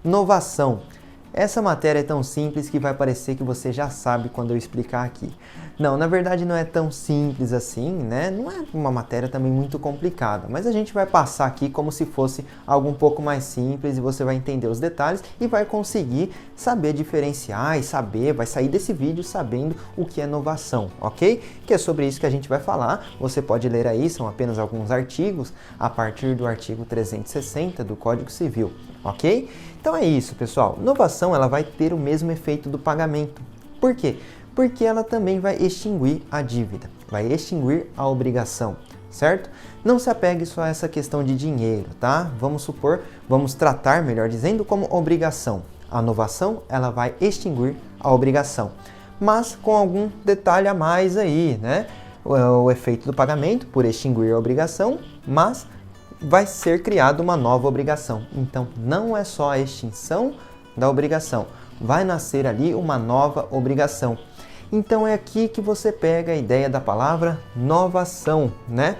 Novação. Essa matéria é tão simples que vai parecer que você já sabe quando eu explicar aqui. Não, na verdade não é tão simples assim, né? Não é uma matéria também muito complicada, mas a gente vai passar aqui como se fosse algo um pouco mais simples e você vai entender os detalhes e vai conseguir saber diferenciar e vai sair desse vídeo sabendo o que é novação, ok? Que é sobre isso que a gente vai falar. Você pode ler aí, são apenas alguns artigos a partir do artigo 360 do Código Civil, ok? Então é isso, pessoal. Novação ela vai ter o mesmo efeito do pagamento. Por quê? Porque ela também vai extinguir a dívida, vai extinguir a obrigação, certo? Não se apegue só a essa questão de dinheiro, tá? Vamos tratar, melhor dizendo, como obrigação. A novação, ela vai extinguir a obrigação, mas com algum detalhe a mais aí, né? O efeito do pagamento, por extinguir a obrigação, mas vai ser criada uma nova obrigação. Então, não é só a extinção da obrigação, vai nascer ali uma nova obrigação. Então é aqui que você pega a ideia da palavra novação, né?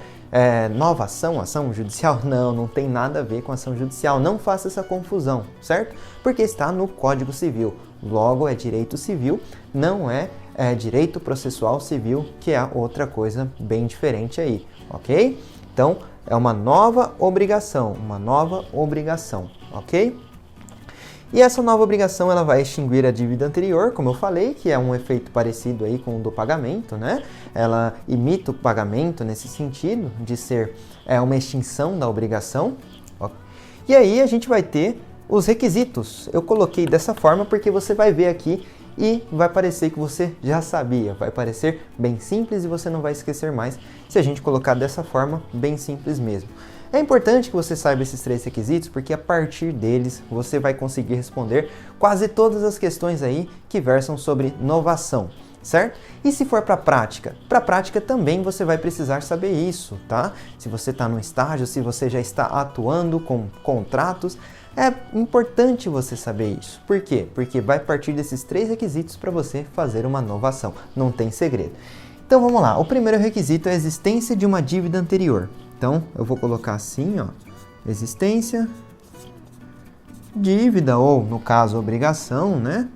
Novação, ação judicial? Não, não tem nada a ver com ação judicial. Não faça essa confusão, certo? Porque está no Código Civil. Logo, é direito civil, não é direito processual civil, que é outra coisa bem diferente aí, ok? Então, é uma nova obrigação, ok? E essa nova obrigação ela vai extinguir a dívida anterior, como eu falei, que é um efeito parecido aí com o do pagamento, né? Ela imita o pagamento nesse sentido de ser uma extinção da obrigação. E aí a gente vai ter os requisitos. Eu coloquei dessa forma porque você vai ver aqui e vai parecer que você já sabia. Vai parecer bem simples e você não vai esquecer mais se a gente colocar dessa forma, bem simples mesmo. É importante que você saiba esses 3 requisitos porque a partir deles você vai conseguir responder quase todas as questões aí que versam sobre novação, certo? E se for para a prática também você vai precisar saber isso, tá? Se você está no estágio, se você já está atuando com contratos, é importante você saber isso. Por quê? Porque vai partir desses 3 requisitos para você fazer uma novação, não tem segredo. Então vamos lá, o primeiro requisito é a existência de uma dívida anterior. Então, eu vou colocar assim, ó, existência, dívida, ou no caso, obrigação, né?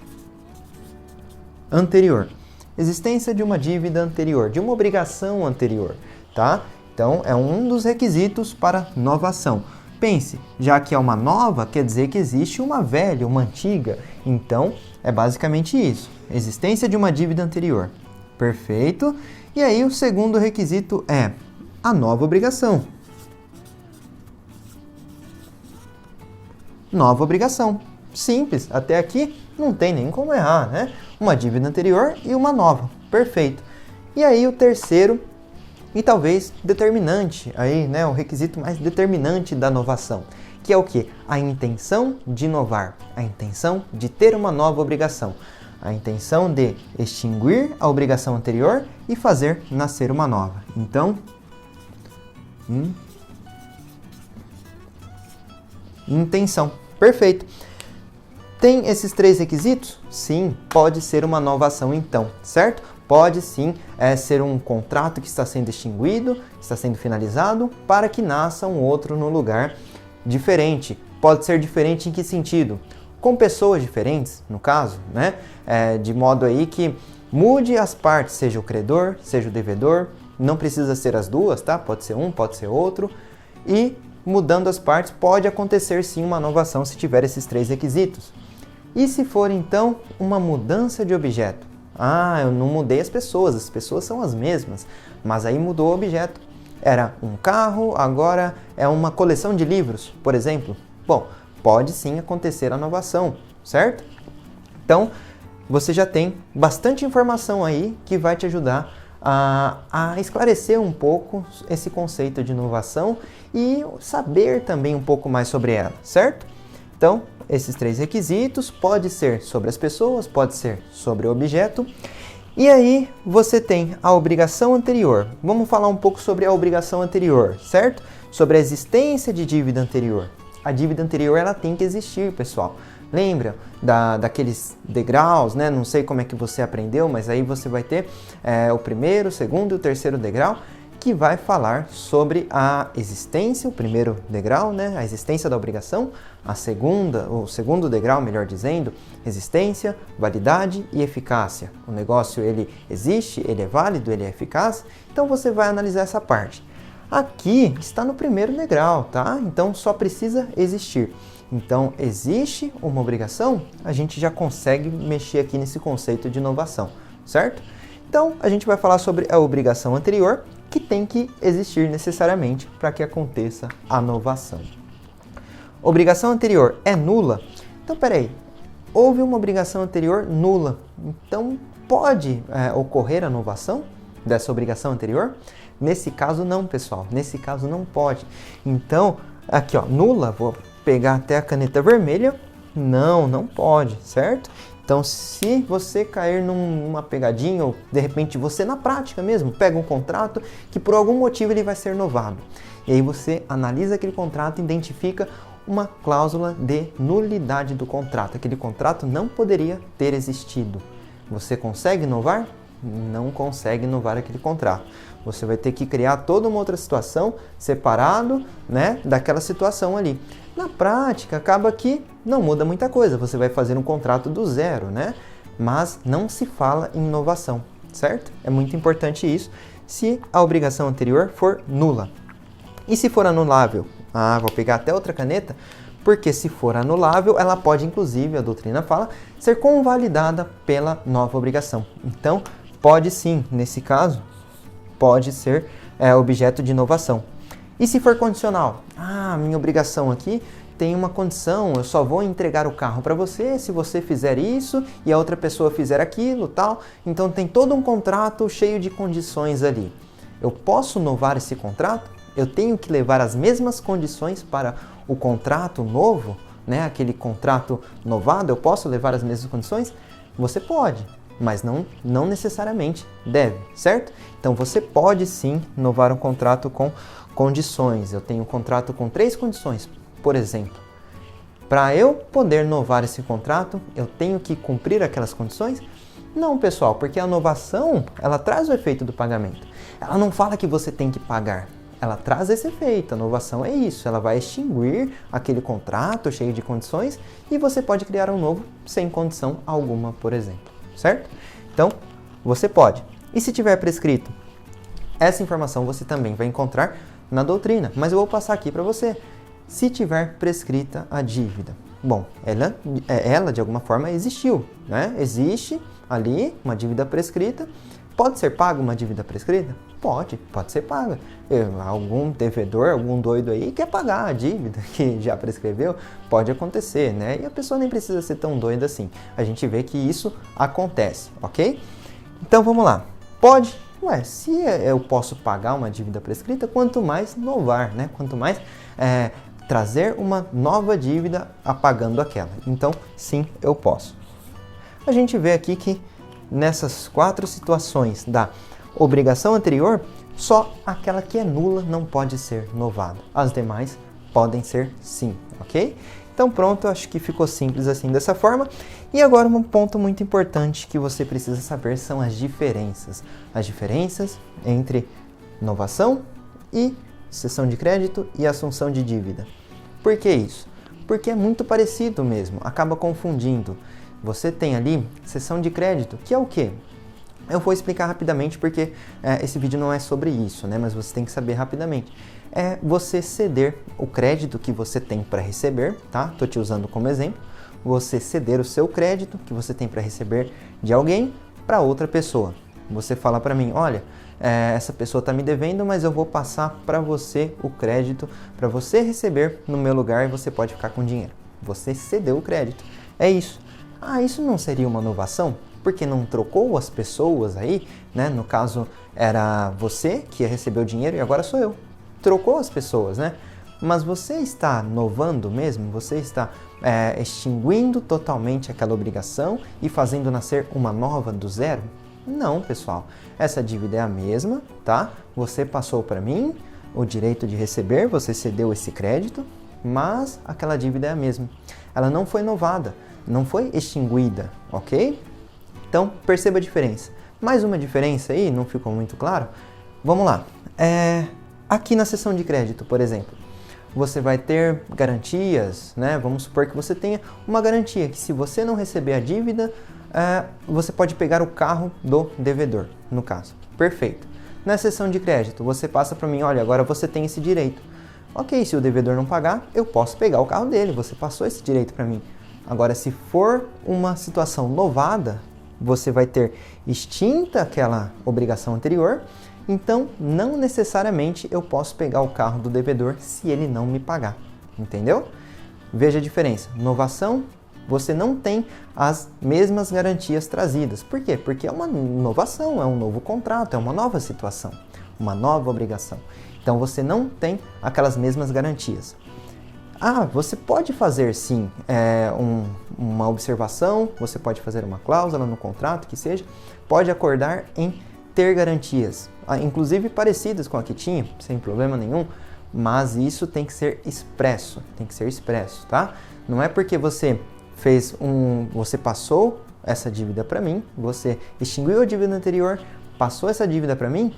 Anterior. Existência de uma dívida anterior, de uma obrigação anterior, tá? Então, é um dos requisitos para novação. Pense, já que é uma nova, quer dizer que existe uma velha, uma antiga. Então, é basicamente isso. Existência de uma dívida anterior. Perfeito. E aí, o segundo requisito é a nova obrigação. Nova obrigação. Simples, até aqui não tem nem como errar, né? Uma dívida anterior e uma nova. Perfeito. E aí o terceiro e talvez determinante, aí, né, o requisito mais determinante da novação, que é o quê? A intenção de inovar, a intenção de ter uma nova obrigação, a intenção de extinguir a obrigação anterior e fazer nascer uma nova. Então, intenção. Perfeito. Tem esses 3 requisitos? Sim, pode ser uma novação então, certo? Pode sim ser um contrato que está sendo extinguido, está sendo finalizado, para que nasça um outro no lugar diferente. Pode ser diferente em que sentido? Com pessoas diferentes, no caso, né? De modo aí que mude as partes, seja o credor, seja o devedor, não precisa ser as duas, tá? Pode ser um, pode ser outro. E mudando as partes, pode acontecer sim uma novação se tiver esses 3 requisitos. E se for então uma mudança de objeto? Ah, eu não mudei as pessoas são as mesmas, mas aí mudou o objeto. Era um carro, agora é uma coleção de livros, por exemplo. Bom, pode sim acontecer a novação, certo? Então, você já tem bastante informação aí que vai te ajudar a esclarecer um pouco esse conceito de inovação e saber também um pouco mais sobre ela, certo? Então, esses 3 requisitos, pode ser sobre as pessoas, pode ser sobre o objeto. E aí, você tem a obrigação anterior. Vamos falar um pouco sobre a obrigação anterior, certo? Sobre a existência de dívida anterior. A dívida anterior, ela tem que existir, pessoal. Lembra daqueles degraus, né? Não sei como é que você aprendeu, mas aí você vai ter o primeiro, o segundo e o terceiro degrau. que vai falar sobre a existência, o primeiro degrau, né, a existência da obrigação, o segundo degrau, melhor dizendo, existência, validade e eficácia. O negócio, ele existe, ele é válido, ele é eficaz, então você vai analisar essa parte. Aqui está no primeiro degrau, tá? Então só precisa existir. Então, existe uma obrigação, a gente já consegue mexer aqui nesse conceito de inovação, certo? Então, a gente vai falar sobre a obrigação anterior, que tem que existir necessariamente para que aconteça a novação. Obrigação anterior é nula? Então, peraí, houve uma obrigação anterior nula, então pode ocorrer a novação dessa obrigação anterior? Nesse caso não, pessoal, nesse caso não pode. Então, aqui ó, nula, vou pegar até a caneta vermelha, não pode, certo? Então, se você cair numa pegadinha, ou de repente você na prática mesmo, pega um contrato que por algum motivo ele vai ser novado. E aí você analisa aquele contrato e identifica uma cláusula de nulidade do contrato. Aquele contrato não poderia ter existido. Você consegue inovar? Não consegue inovar aquele contrato. Você vai ter que criar toda uma outra situação separado, né, daquela situação ali. Na prática, acaba que não muda muita coisa. Você vai fazer um contrato do zero, né? Mas não se fala em inovação, certo? É muito importante isso se a obrigação anterior for nula. E se for anulável? Vou pegar até outra caneta, porque se for anulável, ela pode, inclusive, a doutrina fala, ser convalidada pela nova obrigação. Então, pode sim, nesse caso, pode ser objeto de inovação. E se for condicional? Minha obrigação aqui tem uma condição, eu só vou entregar o carro para você se você fizer isso e a outra pessoa fizer aquilo, tal. Então tem todo um contrato cheio de condições ali. Eu posso novar esse contrato? Eu tenho que levar as mesmas condições para o contrato novo, né? Aquele contrato novado, eu posso levar as mesmas condições? Você pode, mas não necessariamente deve, certo? Então você pode sim novar um contrato com condições. Eu tenho um contrato com 3 condições, por exemplo. Para eu poder novar esse contrato, eu tenho que cumprir aquelas condições? Não, pessoal, porque a novação, ela traz o efeito do pagamento. Ela não fala que você tem que pagar. Ela traz esse efeito. A novação é isso. Ela vai extinguir aquele contrato cheio de condições e você pode criar um novo sem condição alguma, por exemplo. Certo? Então, você pode. E se tiver prescrito? Essa informação você também vai encontrar na doutrina, mas eu vou passar aqui para você. Se tiver prescrita a dívida, bom, ela de alguma forma existiu, né? Existe ali uma dívida prescrita. Pode ser paga uma dívida prescrita? Pode ser paga. Algum devedor, algum doido aí quer pagar a dívida que já prescreveu, pode acontecer, né? E a pessoa nem precisa ser tão doida assim. A gente vê que isso acontece, ok? Então vamos lá. Pode? Se eu posso pagar uma dívida prescrita, quanto mais novar, né? Quanto mais trazer uma nova dívida apagando aquela. Então, sim, eu posso. A gente vê aqui que nessas 4 situações da obrigação anterior, só aquela que é nula não pode ser novada. As demais podem ser sim, ok? Então pronto, acho que ficou simples assim dessa forma. E agora um ponto muito importante que você precisa saber são as diferenças. As diferenças entre novação e cessão de crédito e assunção de dívida. Por que isso? Porque é muito parecido mesmo, acaba confundindo. Você tem ali cessão de crédito, que é o quê? Eu vou explicar rapidamente porque esse vídeo não é sobre isso, né? Mas você tem que saber rapidamente. É você ceder o crédito que você tem para receber, tá? Tô te usando como exemplo. Você ceder o seu crédito que você tem para receber de alguém para outra pessoa. Você fala para mim, olha, essa pessoa está me devendo, mas eu vou passar para você o crédito para você receber no meu lugar e você pode ficar com dinheiro. Você cedeu o crédito. É isso. Isso não seria uma inovação? Porque não trocou as pessoas aí, né? No caso, era você que ia receber o dinheiro e agora sou eu. Trocou as pessoas, né? Mas você está novando mesmo? Você está extinguindo totalmente aquela obrigação e fazendo nascer uma nova do zero? Não, pessoal. Essa dívida é a mesma, tá? Você passou para mim o direito de receber, você cedeu esse crédito, mas aquela dívida é a mesma. Ela não foi novada, não foi extinguida, ok? Então, perceba a diferença. Mais uma diferença aí, não ficou muito claro? Vamos lá. Aqui na seção de crédito, por exemplo, você vai ter garantias, né? Vamos supor que você tenha uma garantia que se você não receber a dívida, você pode pegar o carro do devedor, no caso. Perfeito. Na seção de crédito, você passa para mim, olha, agora você tem esse direito. Ok, se o devedor não pagar, eu posso pegar o carro dele, você passou esse direito para mim. Agora, se for uma situação novada, você vai ter extinta aquela obrigação anterior, então não necessariamente eu posso pegar o carro do devedor se ele não me pagar, entendeu? Veja a diferença. Novação, você não tem as mesmas garantias trazidas. Por quê? Porque é uma inovação, é um novo contrato, é uma nova situação, uma nova obrigação. Então você não tem aquelas mesmas garantias. Você pode fazer sim uma observação, você pode fazer uma cláusula no contrato, que seja, pode acordar em ter garantias, inclusive parecidas com a que tinha, sem problema nenhum, mas isso tem que ser expresso, tá? Não é porque você você passou essa dívida para mim, você extinguiu a dívida anterior, passou essa dívida para mim,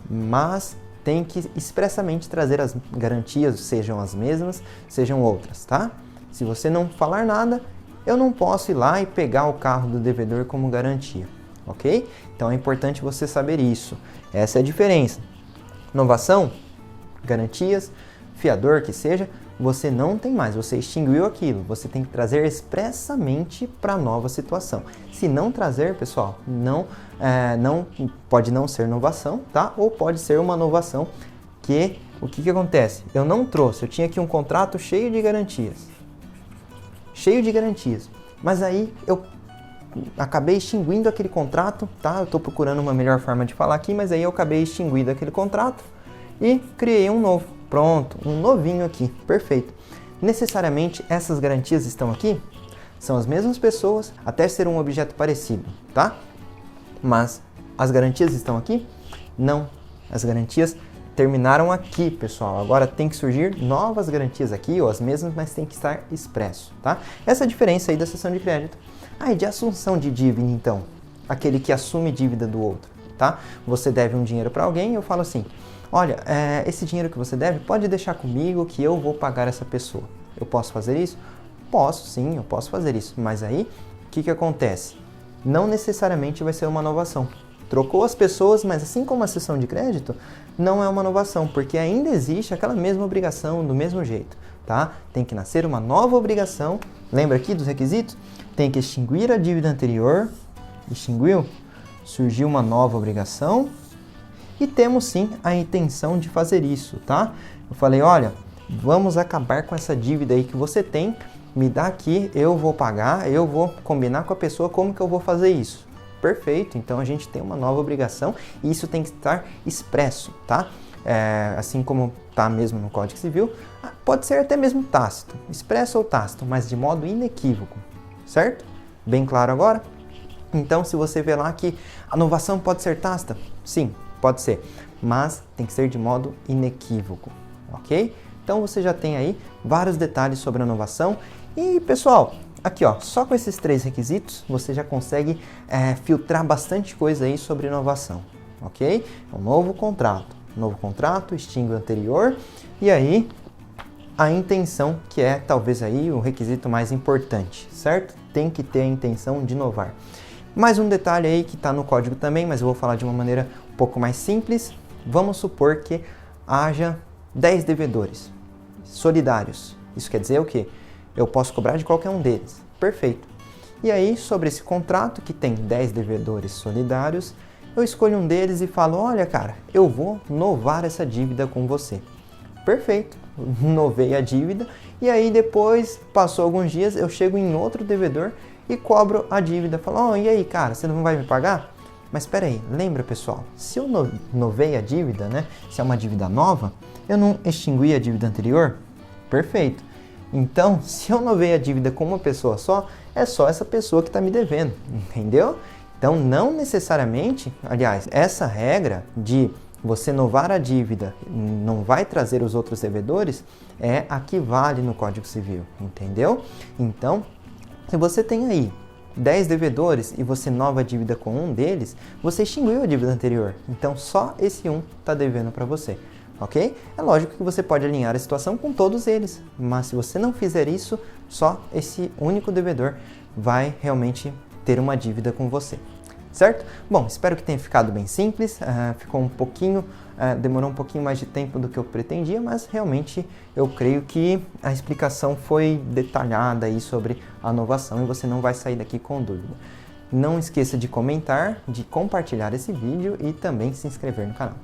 mas tem que expressamente trazer as garantias, sejam as mesmas, sejam outras, tá? Se você não falar nada, eu não posso ir lá e pegar o carro do devedor como garantia, ok? Então é importante você saber isso. Essa é a diferença. Novação, garantias, fiador que seja, você não tem mais, você extinguiu aquilo, você tem que trazer expressamente para a nova situação. Se não trazer, pessoal, não pode não ser novação, tá? Ou pode ser uma novação que, o que acontece? Eu não trouxe, eu tinha aqui um contrato cheio de garantias, mas aí eu acabei extinguindo aquele contrato, tá? Eu estou procurando uma melhor forma de falar aqui, mas aí eu acabei extinguindo aquele contrato e criei um novo. Pronto, um novinho aqui, perfeito. Necessariamente essas garantias estão aqui? São as mesmas pessoas, até ser um objeto parecido, tá? Mas as garantias estão aqui? Não, as garantias terminaram aqui, pessoal. Agora tem que surgir novas garantias aqui, ou as mesmas, mas tem que estar expresso, tá? Essa é a diferença aí da seção de crédito. E de assunção de dívida, então? Aquele que assume dívida do outro, tá? Você deve um dinheiro para alguém, eu falo assim, olha, esse dinheiro que você deve, pode deixar comigo que eu vou pagar essa pessoa. Eu posso fazer isso? Posso, sim, eu posso fazer isso. Mas aí, o que acontece? Não necessariamente vai ser uma novação. Trocou as pessoas, mas assim como a seção de crédito, não é uma novação, porque ainda existe aquela mesma obrigação do mesmo jeito, tá? Tem que nascer uma nova obrigação. Lembra aqui dos requisitos? Tem que extinguir a dívida anterior. Extinguiu? Surgiu uma nova obrigação. E temos sim a intenção de fazer isso, tá? Eu falei, olha, vamos acabar com essa dívida aí que você tem, me dá aqui, eu vou pagar, eu vou combinar com a pessoa como que eu vou fazer isso. Perfeito, então a gente tem uma nova obrigação e isso tem que estar expresso, tá? Assim como tá mesmo no Código Civil, pode ser até mesmo tácito, expresso ou tácito, mas de modo inequívoco, certo? Bem claro agora? Então, se você vê lá que a novação pode ser tácita, sim, pode ser, mas tem que ser de modo inequívoco, ok? Então você já tem aí vários detalhes sobre a novação e, pessoal, aqui ó, só com esses 3 requisitos você já consegue filtrar bastante coisa aí sobre inovação, ok? É um novo contrato, extingue o anterior e aí a intenção, que é talvez aí o requisito mais importante, certo? Tem que ter a intenção de inovar. Mais um detalhe aí que está no código também, mas eu vou falar de uma maneira um pouco mais simples. Vamos supor que haja 10 devedores solidários. Isso quer dizer o quê? Eu posso cobrar de qualquer um deles. Perfeito. E aí, sobre esse contrato que tem 10 devedores solidários, eu escolho um deles e falo, olha cara, eu vou novar essa dívida com você. Perfeito. Novei a dívida e aí depois, passou alguns dias, eu chego em outro devedor e cobro a dívida. Falo, e aí, cara, você não vai me pagar? Mas espera aí, lembra, pessoal, se eu novei a dívida, né? Se é uma dívida nova, eu não extingui a dívida anterior? Perfeito. Então, se eu novei a dívida com uma pessoa só, é só essa pessoa que está me devendo, entendeu? Então, não necessariamente, aliás, essa regra de você novar a dívida não vai trazer os outros devedores, é a que vale no Código Civil, entendeu? Então, se você tem aí 10 devedores e você nova dívida com um deles, você extinguiu a dívida anterior. Então só esse um está devendo para você, ok? É lógico que você pode alinhar a situação com todos eles, mas se você não fizer isso, só esse único devedor vai realmente ter uma dívida com você. Certo? Bom, espero que tenha ficado bem simples, ficou um pouquinho, demorou um pouquinho mais de tempo do que eu pretendia, mas realmente eu creio que a explicação foi detalhada aí sobre a inovação e você não vai sair daqui com dúvida. Não esqueça de comentar, de compartilhar esse vídeo e também se inscrever no canal.